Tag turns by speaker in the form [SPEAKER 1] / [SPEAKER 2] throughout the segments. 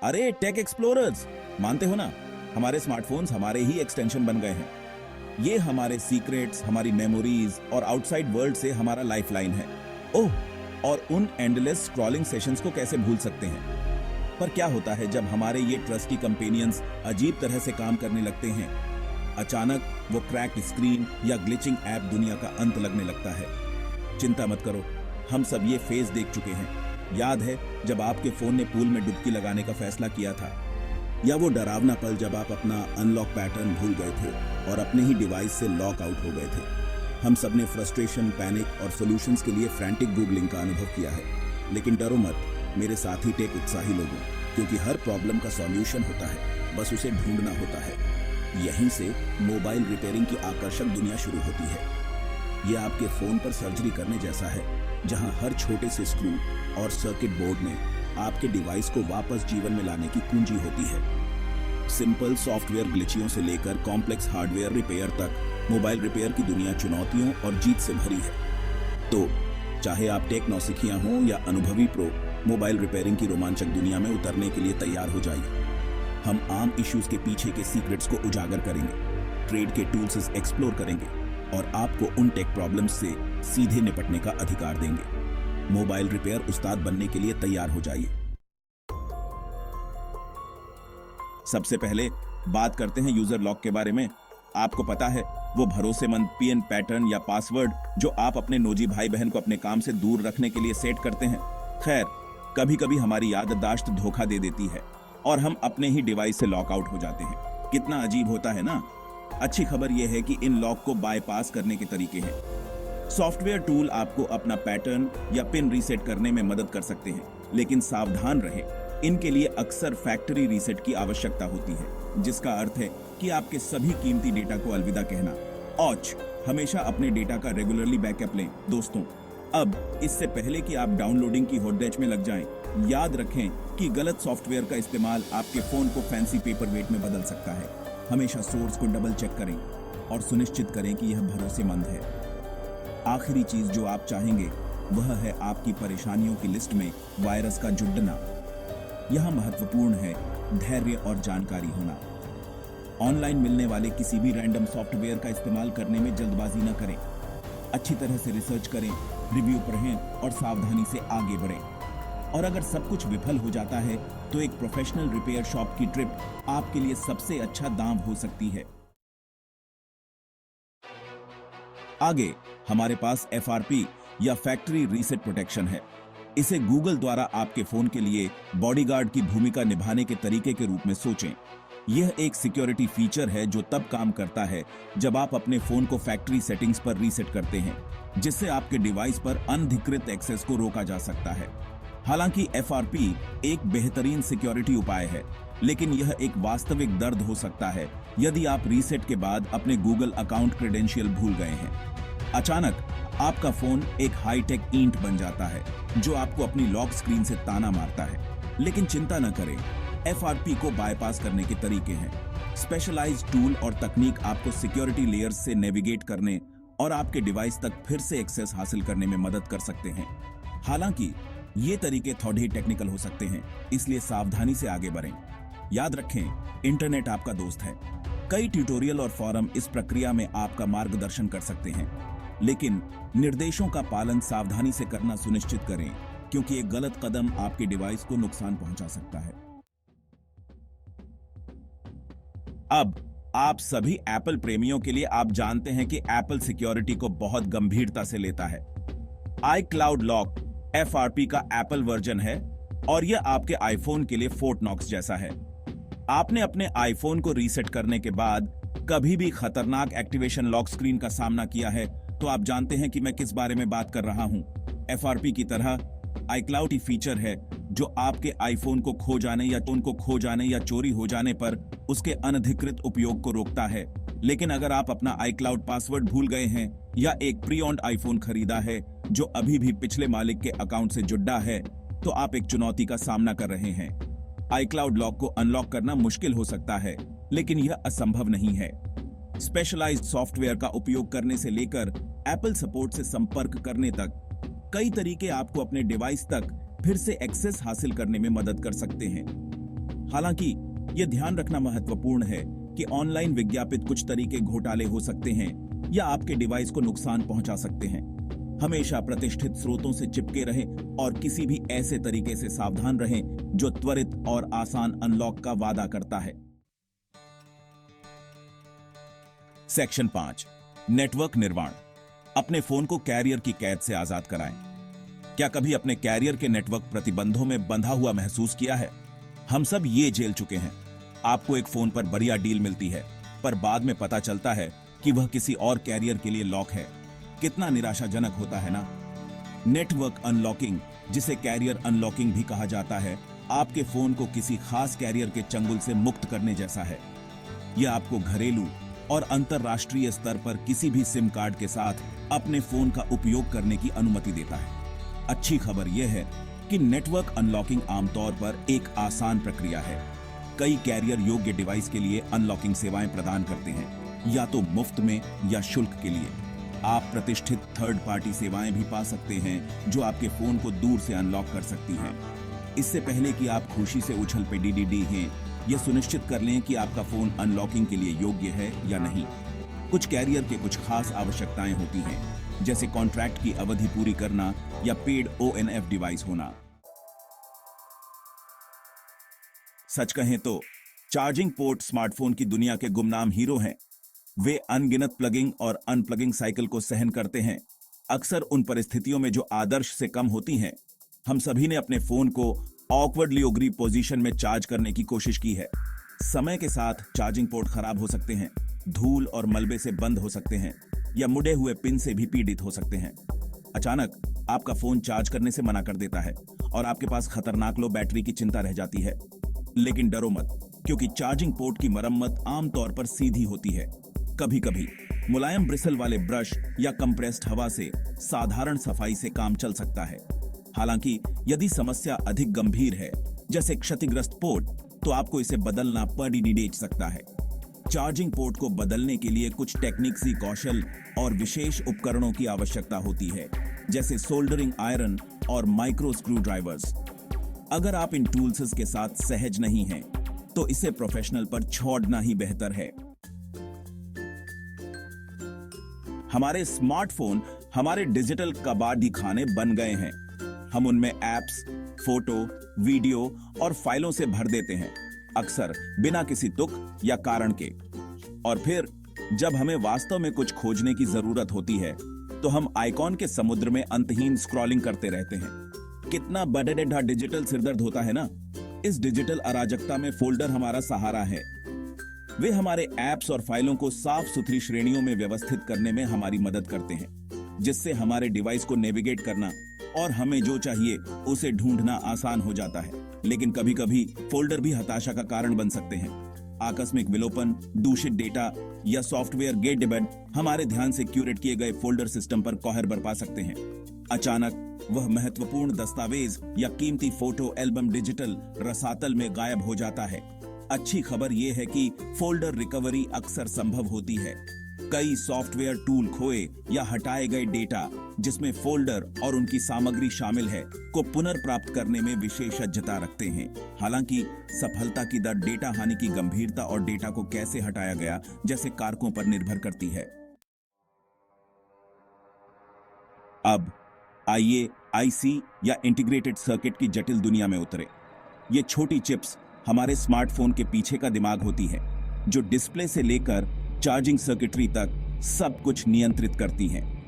[SPEAKER 1] अरे take explorers, मानते हो ना, हमारे स्मार्टफोन्स हमारे ही एक्सटेंशन बन गए हैं। ये हमारे सीक्रेट्स, हमारी मेमोरीज और आउटसाइड वर्ल्ड से हमारा लाइफलाइन है। ओह, और उन एंडलेस स्क्रॉलिंग सेशंस को कैसे भूल सकते हैं। पर क्या होता है जब हमारे ये ट्रस्टी कंपेनियंस अजीब तरह से काम करने लगते हैं। अचानक वो क्रैक्ड स्क्रीन या ग्लिचिंग ऐप दुनिया का अंत लगने लगता है। चिंता मत करो, हम सब ये फेज देख चुके हैं। याद है जब आपके फोन ने पूल में डुबकी लगाने का फैसला किया था, या वो डरावना पल जब आप अपना अनलॉक पैटर्न भूल गए थे और अपने ही डिवाइस से लॉक आउट हो गए थे। हम सब ने फ्रस्ट्रेशन, पैनिक और सॉल्यूशंस के लिए फ्रैंटिक गूगलिंग का अनुभव किया है। लेकिन डरो मत मेरे साथी टेक उत्साही लोगों, क्योंकि हर प्रॉब्लम का सॉल्यूशन होता है, बस उसे ढूंढना होता है। यहीं से मोबाइल रिपेयरिंग की आकर्षक दुनिया शुरू होती है। ये आपके फोन पर सर्जरी करने जैसा है, जहां हर छोटे से स्क्रू और सर्किट बोर्ड में आपके डिवाइस को वापस जीवन में लाने की कुंजी होती है। सिंपल सॉफ्टवेयर ग्लिचियों से लेकर कॉम्प्लेक्स हार्डवेयर रिपेयर तक मोबाइल रिपेयर की दुनिया चुनौतियों और जीत से भरी है। तो चाहे आप टेक नौसिखिया हों या अनुभवी प्रो, मोबाइल रिपेयरिंग की रोमांचक दुनिया में उतरने के लिए तैयार हो जाइए। हम आम इश्यूज के पीछे के सीक्रेट्स को उजागर करेंगे, ट्रेड के टूल्स एक्सप्लोर करेंगे और आपको उन टेक प्रॉब्लम्स से सीधे निपटने का अधिकार देंगे। मोबाइल रिपेयर उस्ताद बनने के लिए तैयार हो जाइए। सबसे पहले बात करते हैं यूजर लॉक के बारे में। आपको पता है, वो भरोसेमंद पिन पैटर्न या पासवर्ड जो आप अपने नोजी भाई बहन को अपने काम से दूर रखने के लिए सेट करते हैं। खैर, कभी कभी हमारी याददाश्त धोखा दे देती है और हम अपने ही डिवाइस से लॉक आउट हो जाते हैं। कितना अजीब होता है ना। अच्छी खबर यह है कि इन लॉक को बाईपास करने के तरीके हैं। सॉफ्टवेयर टूल आपको अपना पैटर्न या पिन रीसेट करने में मदद कर सकते हैं, लेकिन सावधान रहें, इनके लिए अक्सर फैक्ट्री रीसेट की आवश्यकता होती है, जिसका अर्थ है कि आपके सभी कीमती डेटा को अलविदा कहना। औच, हमेशा अपने डेटा का रेगुलरली बैकअप लें दोस्तों। अब इससे पहले कि आप डाउनलोडिंग की होड़दौड़ में लग जाएं, याद रखें कि गलत सॉफ्टवेयर का इस्तेमाल आपके फोन को फैंसी पेपरवेट में बदल सकता है। हमेशा सोर्स को डबल चेक करें और सुनिश्चित करें कि यह भरोसेमंद है। आखिरी चीज जो आप चाहेंगे वह है आपकी परेशानियों की लिस्ट में वायरस का जुड़ना। यह महत्वपूर्ण है धैर्य और जानकारी होना। ऑनलाइन मिलने वाले किसी भी रैंडम सॉफ्टवेयर का इस्तेमाल करने में जल्दबाजी न करें। अच्छी तरह से रिसर्च करें, रिव्यू पढ़ें और सावधानी से आगे बढ़ें। और अगर सब कुछ विफल हो जाता है तो एक प्रोफेशनल रिपेयर शॉप की ट्रिप आपके लिए सबसे अच्छा दांव हो सकती है। आगे हमारे पास FRP या फैक्ट्री रीसेट प्रोटेक्शन है। इसे गूगल द्वारा आपके फोन के लिए बॉडीगार्ड की भूमिका निभाने के तरीके के रूप में सोचें। यह एक सिक्योरिटी फीचर है जो तब काम करता है जब आप अपने फोन को फैक्ट्री सेटिंग्स पर रीसेट करते हैं, जिससे आपके डिवाइस पर अनधिकृत एक्सेस को रोका जा सकता है। हालांकि FRP एक बेहतरीन सिक्योरिटी उपाय है, लेकिन यह एक वास्तविक दर्द हो सकता है यदि आप रीसेट के बाद अपने गूगल अकाउंट क्रेडेंशियल भूल गए हैं। अचानक आपका फोन एक हाईटेक ईंट बन जाता है जो आपको अपनी लॉक स्क्रीन से ताना मारता है। लेकिन चिंता न करें, FRP को बाईपास करने के तरीके हैं। स्पेशलाइज्ड टूल और तकनीक आपको सिक्योरिटी लेयर्स से नेविगेट करने और आपके डिवाइस तक फिर से एक्सेस हासिल करने में मदद कर सकते हैं। हालांकि ये तरीके थोड़े ही टेक्निकल हो सकते हैं, इसलिए सावधानी से आगे बढ़ें। याद रखें, इंटरनेट आपका दोस्त है। कई ट्यूटोरियल और फॉरम इस प्रक्रिया में आपका मार्गदर्शन कर सकते हैं, लेकिन निर्देशों का पालन सावधानी से करना सुनिश्चित करें, क्योंकि एक गलत कदम आपके डिवाइस को नुकसान पहुंचा सकता है। अब आप सभी एप्पल प्रेमियों के लिए आप जानते हैं कि एप्पल सिक्योरिटी को बहुत गंभीरता से लेता है। iCloud लॉक FRP का एप्पल वर्जन है और यह आपके आईफोन के लिए फोर्ट नॉक्स जैसा है। आपने अपने आईफोन को रीसेट करने के बाद कभी भी खतरनाक एक्टिवेशन लॉक स्क्रीन का सामना किया है तो आप जानते हैं कि मैं किस बारे में बात कर रहा हूं। FRP की तरह iCloud ही फीचर है जो आपके आईफोन को खो जाने या चोरी हो जाने पर उसके अनधिकृत उपयोग को रोकता है। लेकिन अगर आप अपना iCloud पासवर्ड भूल गए हैं या एक प्री ऑन्ड आईफोन खरीदा है जो अभी भी पिछले मालिक के अकाउंट से जुड़ा है, तो आप एक चुनौती का सामना कर रहे हैं। iCloud लॉक को अनलॉक करना मुश्किल हो सकता है, लेकिन यह असंभव नहीं है। स्पेशलाइज्ड सॉफ्टवेयर का उपयोग करने से लेकर एप्पल सपोर्ट से संपर्क करने तक कई तरीके आपको अपने डिवाइस तक फिर से एक्सेस हासिल करने में मदद कर सकते हैं। हालांकि यह ध्यान रखना महत्वपूर्ण है कि ऑनलाइन विज्ञापित कुछ तरीके घोटाले हो सकते हैं या आपके डिवाइस को नुकसान पहुंचा सकते हैं। हमेशा प्रतिष्ठित स्रोतों से चिपके रहें और किसी भी ऐसे तरीके से सावधान रहें जो त्वरित और आसान अनलॉक का वादा करता है। सेक्शन 5, नेटवर्क निर्वाण। अपने फोन को कैरियर की कैद से आजाद कराएं। क्या कभी अपने कैरियर के नेटवर्क प्रतिबंधों में बंधा हुआ महसूस किया है? हम सब ये झेल चुके हैं। आपको एक फोन पर बढ़िया डील मिलती है, पर बाद में पता चलता है कि वह किसी और कैरियर के लिए लॉक है। कितना निराशाजनक होता है ना? नेटवर्क अनलॉकिंग, जिसे कैरियर अनलॉकिंग भी कहा जाता है, आपके फोन को किसी खास कैरियर के चंगुल से मुक्त करने जैसा है। यह आपको घरेलू और अंतरराष्ट्रीय स्तर पर किसी भी सिम कार्ड के साथ अपने फोन का उपयोग करने की अनुमति देता है। अच्छी खबर यह है कि नेटवर्क अनलॉकिंग आमतौर पर एक आसान प्रक्रिया है। कई कैरियर योग्य डिवाइस के लिए अनलॉकिंग सेवाएं प्रदान करते हैं, या तो मुफ्त में या शुल्क के लिए। आप प्रतिष्ठित थर्ड पार्टी सेवाएं भी पा सकते हैं जो आपके फोन को दूर से अनलॉक कर सकती हैं। इससे पहले कि आप खुशी से उछल पे डीडीडी हैं, यह सुनिश्चित कर लें कि आपका फोन अनलॉकिंग के लिए योग्य है या नहीं। कुछ कैरियर के कुछ खास आवश्यकताएं होती हैं, जैसे कॉन्ट्रैक्ट की अवधि पूरी करना या पेड ONF डिवाइस होना। सच कहें तो चार्जिंग पोर्ट स्मार्टफोन की दुनिया के गुमनाम हीरो हैं। वे अनगिनत प्लगिंग और अनप्लगिंग साइकिल को सहन करते हैं, अक्सर उन परिस्थितियों में जो आदर्श से कम होती हैं। हम सभी ने अपने फोन को ऑकवर्डली ओग्री पोजीशन में चार्ज करने की कोशिश की है। समय के साथ चार्जिंग पोर्ट खराब हो सकते हैं, धूल और मलबे से बंद हो सकते हैं, या मुड़े हुए पिन से भी पीड़ित हो सकते हैं। अचानक आपका फोन चार्ज करने से मना कर देता है और आपके पास खतरनाक लो बैटरी की चिंता रह जाती है। लेकिन डरो मत, क्योंकि चार्जिंग पोर्ट की मरम्मत आमतौर पर सीधी होती है। कभी कभी मुलायम ब्रिसल वाले ब्रश या कंप्रेस्ड हवा से साधारण सफाई से काम चल सकता है। हालांकि यदि समस्या अधिक गंभीर है, जैसे क्षतिग्रस्त पोर्ट, तो आपको इसे बदलना पड़ सकता है। चार्जिंग पोर्ट को बदलने के लिए कुछ टेक्निक्सी कौशल और विशेष उपकरणों की आवश्यकता होती है, जैसे सोल्डरिंग आयरन और माइक्रो स्क्रू ड्राइवर्स। अगर आप इन टूल्स के साथ सहज नहीं हैं, तो इसे प्रोफेशनल पर छोड़ना ही बेहतर है। हमारे स्मार्टफोन हमारे डिजिटल कबाड़ी खाने बन गए हैं। हम उनमें एप्स, फोटो, वीडियो और फाइलों से भर देते हैं, अक्सर बिना किसी तुक या कारण के। और फिर जब हमें वास्तव में कुछ खोजने की जरूरत होती है, तो हम आइकॉन के समुद्र में अंतहीन स्क्रॉलिंग करते रहते हैं। कितना बड़ेढा डिजिटल सिरदर्द होता है ना? इस डिजिटल अराजकता में फोल्डर हमारा सहारा है। वे हमारे एप्स और फाइलों को साफ सुथरी श्रेणियों में व्यवस्थित करने में हमारी मदद करते हैं, जिससे हमारे डिवाइस को नेविगेट करना और हमें जो चाहिए उसे ढूंढना आसान हो जाता है। लेकिन कभी कभी फोल्डर भी हताशा का कारण बन सकते हैं। आकस्मिक विलोपन, दूषित डेटा या सॉफ्टवेयर गेटबैड हमारे ध्यान से क्यूरेट किए गए फोल्डर सिस्टम पर कहर बरपा सकते हैं। अचानक वह महत्वपूर्ण दस्तावेज या कीमती फोटो एल्बम डिजिटल रसातल में गायब हो जाता है। अच्छी खबर यह है कि फोल्डर रिकवरी अक्सर संभव होती है। कई सॉफ्टवेयर टूल खोए या हटाए गए डेटा, जिसमें फोल्डर और उनकी सामग्री शामिल है, को पुनर्प्राप्त करने में विशेषज्ञता रखते हैं। हालांकि सफलता की दर डेटा हानि की गंभीरता और डेटा को कैसे हटाया गया जैसे कारकों पर निर्भर करती है। अब आइए आईसी या इंटीग्रेटेड सर्किट की जटिल दुनिया में उतरे। ये छोटी चिप्स हमारे स्मार्टफोन के पीछे का दिमाग होती है, जो डिस्प्ले से लेकर चार्जिंग सर्किटरी तक सब कुछ नियंत्रित करती हैं।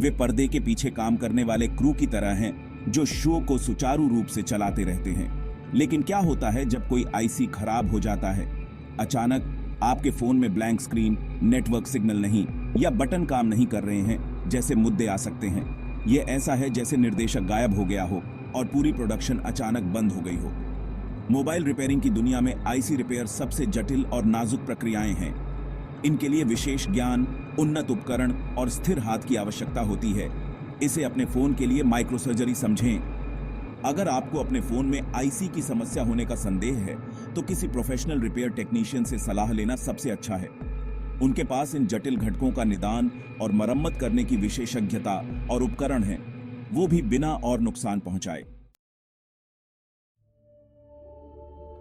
[SPEAKER 1] वे पर्दे के पीछे काम करने वाले क्रू की तरह हैं, जो शो को सुचारू रूप से चलाते रहते हैं। लेकिन क्या होता है जब कोई आईसी खराब हो जाता है? अचानक आपके फोन में ब्लैंक स्क्रीन, नेटवर्क सिग्नल नहीं या बटन काम नहीं कर रहे हैं जैसे मुद्दे आ सकते हैं। यह ऐसा है जैसे निर्देशक गायब हो गया हो और पूरी प्रोडक्शन अचानक बंद हो गई हो। मोबाइल रिपेयरिंग की दुनिया में आईसी रिपेयर सबसे जटिल और नाजुक प्रक्रियाएं हैं। इनके लिए विशेष ज्ञान, उन्नत उपकरण और स्थिर हाथ की आवश्यकता होती है। इसे अपने फोन के लिए माइक्रो सर्जरी समझें। अगर आपको अपने फोन में आईसी की समस्या होने का संदेह है, तो किसी प्रोफेशनल रिपेयर टेक्नीशियन से सलाह लेना सबसे अच्छा है। उनके पास इन जटिल घटकों का निदान और मरम्मत करने की विशेषज्ञता और उपकरण हैं, वो भी बिना और नुकसान पहुंचाए।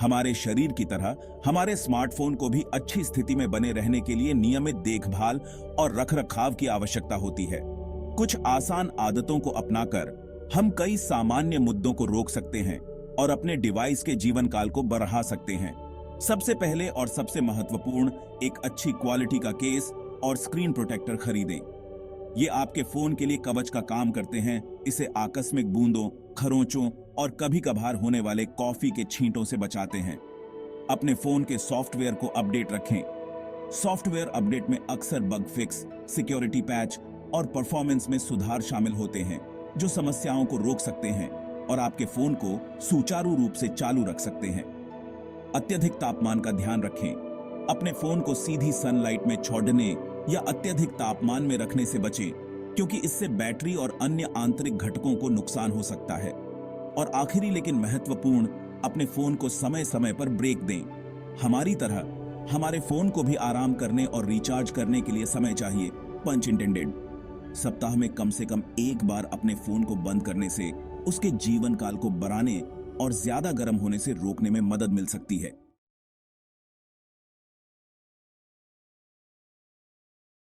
[SPEAKER 1] हमारे शरीर की तरह हमारे स्मार्टफोन को भी अच्छी स्थिति में बने रहने के लिए नियमित देखभाल और रखरखाव की आवश्यकता होती है। कुछ आसान आदतों को अपनाकर हम कई सामान्य मुद्दों को रोक सकते हैं और अपने डिवाइस के जीवन काल को बढ़ा सकते हैं। सबसे पहले और सबसे महत्वपूर्ण, एक अच्छी क्वालिटी का केस और स्क्रीन प्रोटेक्टर खरीदें। ये आपके फोन के लिए कवच का काम करते हैं। इसे आकस्मिक बूंदों, खरोंचों और कभी कभार होने वाले कॉफी के छींटों से बचाते हैं। अपने फोन के सॉफ्टवेयर को अपडेट रखें। सॉफ्टवेयर अपडेट में अक्सर बग फिक्स, सिक्योरिटी पैच और परफॉर्मेंस में सुधार शामिल होते हैं, जो समस्याओं को रोक सकते हैं और आपके फोन को सुचारू रूप से चालू रख सकते हैं। अत्यधिक तापमान का ध्यान रखें। अपने फोन को सीधी सनलाइट में छोड़ने या अत्यधिक तापमान में रखने से बचें, क्योंकि इससे बैटरी और अन्य आंतरिक घटकों को नुकसान हो सकता है। और आखिरी लेकिन महत्वपूर्ण, अपने फोन को समय समय पर ब्रेक दें। हमारी तरह हमारे फोन को भी आराम करने और रिचार्ज करने के लिए समय चाहिए, पंच इंटेंडेड। सप्ताह में कम से कम एक बार अपने फोन को बंद करने से उसके जीवन काल को बढ़ाने और ज्यादा गर्म होने से रोकने में मदद मिल सकती है।